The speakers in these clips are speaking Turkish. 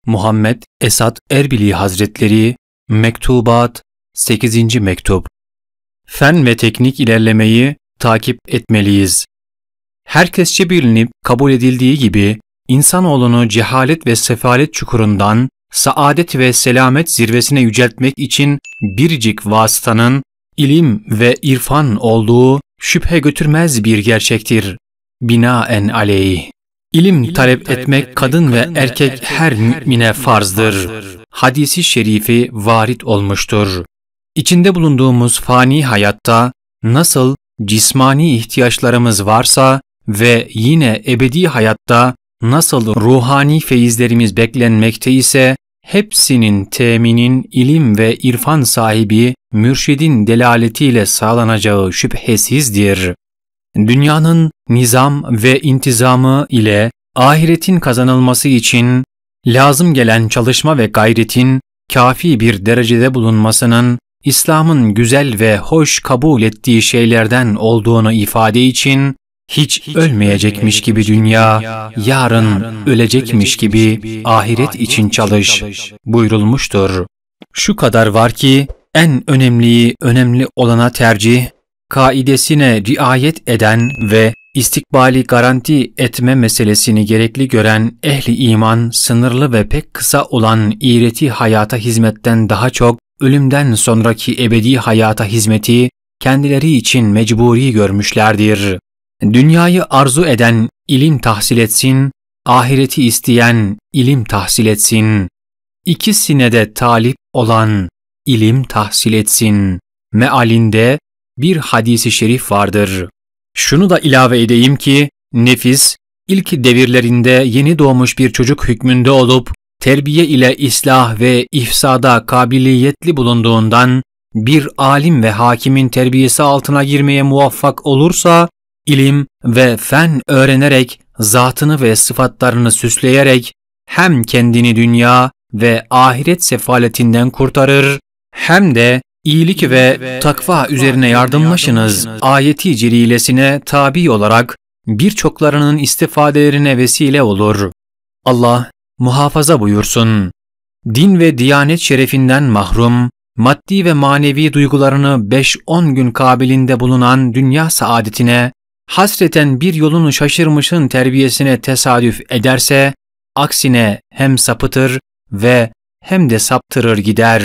Muhammed Esad Erbili Hazretleri Mektubat 8. Mektup. Fen ve teknik ilerlemeyi takip etmeliyiz. Herkesçe bilinip kabul edildiği gibi insanoğlunu cehalet ve sefalet çukurundan saadet ve selamet zirvesine yüceltmek için biricik vasıtanın ilim ve irfan olduğu şüphe götürmez bir gerçektir. Binaen aleyh. İlim talep etmek kadın ve erkek her mümine farzdır. Hadisi şerifi varit olmuştur. İçinde bulunduğumuz fani hayatta nasıl cismani ihtiyaçlarımız varsa ve yine ebedi hayatta nasıl ruhani feyizlerimiz beklenmekte ise hepsinin teminin ilim ve irfan sahibi mürşidin delaletiyle sağlanacağı şüphesizdir. Dünyanın nizam ve intizamı ile ahiretin kazanılması için lazım gelen çalışma ve gayretin kafi bir derecede bulunmasının İslam'ın güzel ve hoş kabul ettiği şeylerden olduğunu ifade için hiç ölmeyecekmiş gibi dünya, yarın ölecekmiş gibi ahiret için çalış buyurulmuştur. Şu kadar var ki en önemli olana tercih, kaidesine riayet eden ve istikbali garanti etme meselesini gerekli gören ehli iman sınırlı ve pek kısa olan ihireti hayata hizmetten daha çok ölümden sonraki ebedi hayata hizmeti kendileri için mecburi görmüşlerdir. Dünyayı arzu eden ilim tahsil etsin, ahireti isteyen ilim tahsil etsin. İkisine de talip olan ilim tahsil etsin. Mealinde bir hadisi şerif vardır. Şunu da ilave edeyim ki, nefis, ilk devirlerinde yeni doğmuş bir çocuk hükmünde olup, terbiye ile islah ve ifsada kabiliyetli bulunduğundan, bir alim ve hakimin terbiyesi altına girmeye muvaffak olursa, ilim ve fen öğrenerek, zatını ve sıfatlarını süsleyerek, hem kendini dünya ve ahiret sefaletinden kurtarır, hem de İyilik ve takva üzerine yardımlaşınız ayeti celilesine tabi olarak birçoklarının istifadelerine vesile olur. Allah muhafaza buyursun. Din ve diyanet şerefinden mahrum, maddi ve manevi duygularını 5-10 gün kabiliğinde bulunan dünya saadetine, hasreten bir yolunu şaşırmışın terbiyesine tesadüf ederse, aksine hem sapıtır ve hem de saptırır gider.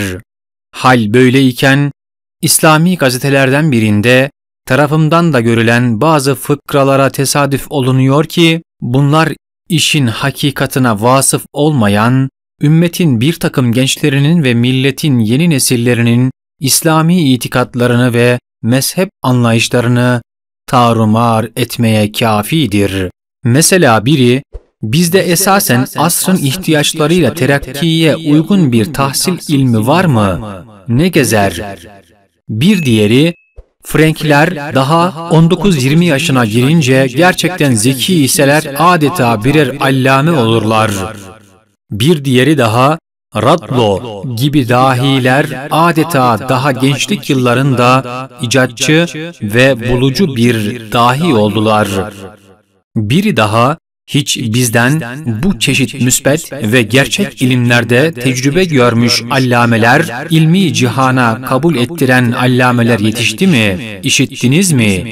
Hal böyleyken, İslami gazetelerden birinde tarafımdan da görülen bazı fıkralara tesadüf olunuyor ki, bunlar işin hakikatına vasıf olmayan, ümmetin bir takım gençlerinin ve milletin yeni nesillerinin İslami itikatlarını ve mezhep anlayışlarını tarumar etmeye kafidir. Mesela biri, bizde esasen asrın ihtiyaçlarıyla terakkiye uygun bir tahsil ilmi var mı? Ne gezer? Bir diğeri, Frankler daha 19-20 yaşına girince gerçekten zeki iseler adeta birer allame olurlar. Bir diğeri daha, Radlo gibi dahiler adeta daha gençlik yıllarında icatçı ve bulucu bir dahi oldular. Biri daha, hiç bizden bu çeşit müsbet ve gerçek ilimlerde tecrübe görmüş allameler, ilmi cihana kabul ettiren allameler yetişti mi, işittiniz mi?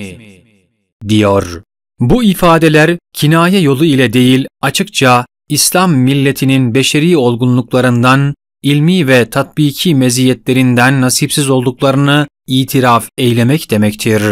diyor. Bu ifadeler kinaye yolu ile değil, açıkça İslam milletinin beşeri olgunluklarından, ilmi ve tatbiki meziyetlerinden nasipsiz olduklarını itiraf eylemek demektir.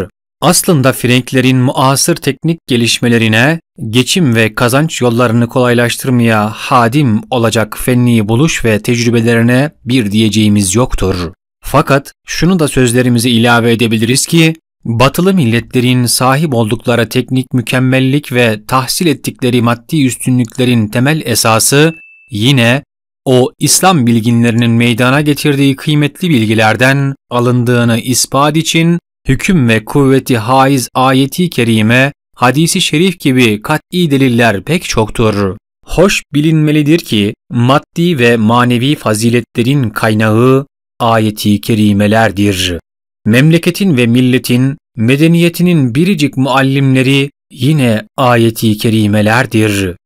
Aslında Franklerin muasır teknik gelişmelerine, geçim ve kazanç yollarını kolaylaştırmaya hadim olacak fenni buluş ve tecrübelerine bir diyeceğimiz yoktur. Fakat şunu da sözlerimize ilave edebiliriz ki, batılı milletlerin sahip oldukları teknik mükemmellik ve tahsil ettikleri maddi üstünlüklerin temel esası, yine o İslam bilginlerinin meydana getirdiği kıymetli bilgilerden alındığını ispat için, hüküm ve kuvveti haiz ayeti kerime, hadisi şerif gibi kat'i deliller pek çoktur. Hoş bilinmelidir ki, maddi ve manevi faziletlerin kaynağı ayeti kerimelerdir. Memleketin ve milletin, medeniyetinin biricik muallimleri yine ayeti kerimelerdir.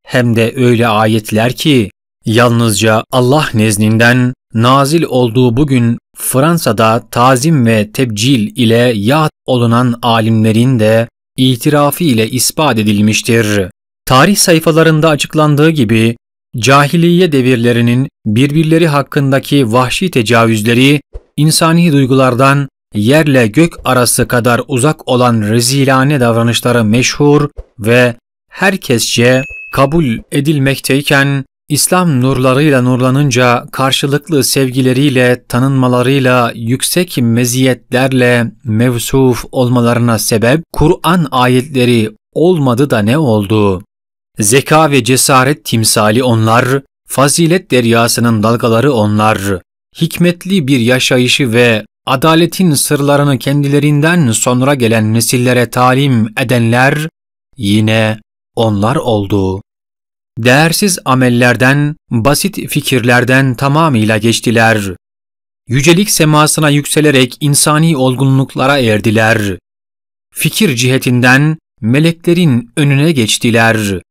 Hem de öyle ayetler ki, Yalnızca Allah nezdinden nazil olduğu bugün Fransa'da tazim ve tebcil ile yad olunan alimlerin de itirafı ile ispat edilmiştir. Tarih sayfalarında açıklandığı gibi cahiliye devirlerinin birbirleri hakkındaki vahşi tecavüzleri insani duygulardan yerle gök arası kadar uzak olan rezilane davranışları meşhur ve herkesçe kabul edilmekteyken İslam nurlarıyla nurlanınca karşılıklı sevgileriyle tanınmalarıyla yüksek meziyetlerle mevsuf olmalarına sebep Kur'an ayetleri olmadı da ne oldu? Zeka ve cesaret timsali onlar, fazilet deryasının dalgaları onlar, hikmetli bir yaşayışı ve adaletin sırlarını kendilerinden sonra gelen nesillere talim edenler yine onlar oldu. Değersiz amellerden, basit fikirlerden tamamıyla geçtiler. Yücelik semasına yükselerek insani olgunluklara erdiler. Fikir cihetinden meleklerin önüne geçtiler.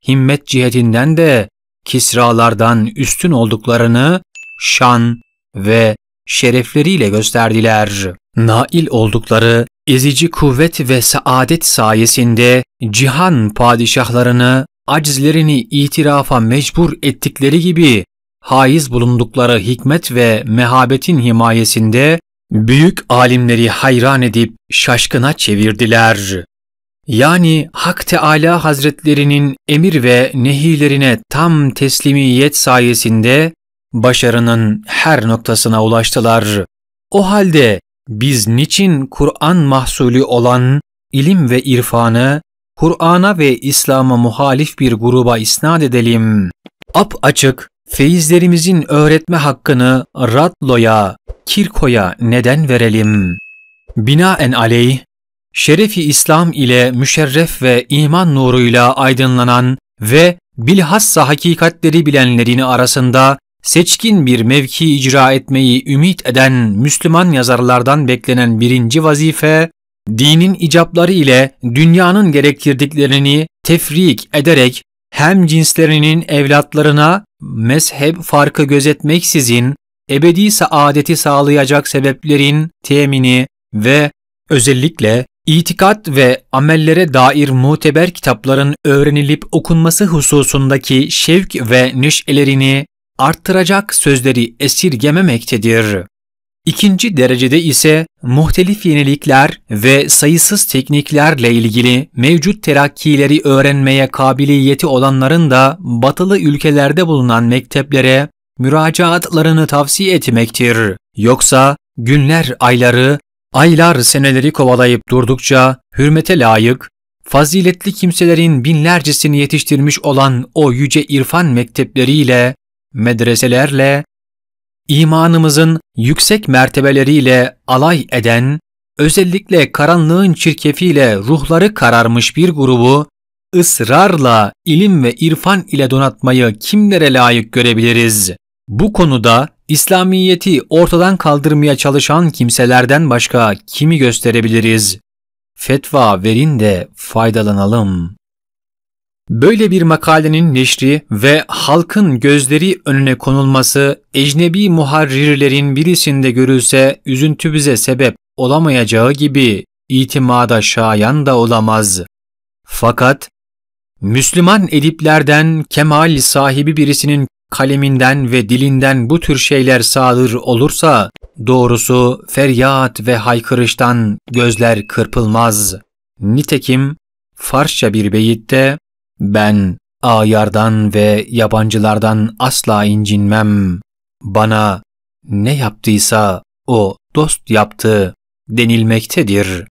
Himmet cihetinden de Kisralardan üstün olduklarını şan ve şerefleriyle gösterdiler. Nail oldukları ezici kuvvet ve saadet sayesinde cihan padişahlarını acizlerini itirafa mecbur ettikleri gibi haiz bulundukları hikmet ve mehabetin himayesinde büyük alimleri hayran edip şaşkına çevirdiler. Yani Hak Teâlâ Hazretlerinin emir ve nehilerine tam teslimiyet sayesinde başarının her noktasına ulaştılar. O halde biz niçin Kur'an mahsulü olan ilim ve irfanı Kur'an'a ve İslam'a muhalif bir gruba isnat edelim? Apaçık feyizlerimizin öğretme hakkını Radlo'ya, Kirko'ya neden verelim? Binaenaleyh, şerefi İslam ile müşerref ve iman nuruyla aydınlanan ve bilhassa hakikatleri bilenlerin arasında seçkin bir mevki icra etmeyi ümit eden Müslüman yazarlardan beklenen birinci vazife, dinin icapları ile dünyanın gerektirdiklerini tefrik ederek hem cinslerinin evlatlarına mezhep farkı gözetmeksizin ebedi saadeti sağlayacak sebeplerin temini ve özellikle itikat ve amellere dair muteber kitapların öğrenilip okunması hususundaki şevk ve neşelerini arttıracak sözleri esirgememektedir. İkinci derecede ise muhtelif yenilikler ve sayısız tekniklerle ilgili mevcut terakkileri öğrenmeye kabiliyeti olanların da batılı ülkelerde bulunan mekteplere müracaatlarını tavsiye etmektir. Yoksa günler ayları, aylar seneleri kovalayıp durdukça hürmete layık, faziletli kimselerin binlercesini yetiştirmiş olan o yüce irfan mektepleriyle, medreselerle, İmanımızın yüksek mertebeleriyle alay eden, özellikle karanlığın çirkefiyle ruhları kararmış bir grubu, ısrarla ilim ve irfan ile donatmayı kimlere layık görebiliriz? Bu konuda İslamiyeti ortadan kaldırmaya çalışan kimselerden başka kimi gösterebiliriz? Fetva verin de faydalanalım. Böyle bir makalenin neşri ve halkın gözleri önüne konulması ecnebi muharrirlerin birisinde görülse üzüntü bize sebep olamayacağı gibi itimada şayan da olamaz. Fakat Müslüman ediplerden kemal sahibi birisinin kaleminden ve dilinden bu tür şeyler sadır olursa doğrusu feryat ve haykırıştan gözler kırpılmaz. Nitekim Farsça bir beyitte "Ben ayardan ve yabancılardan asla incinmem. Bana ne yaptıysa o dost yaptı" denilmektedir.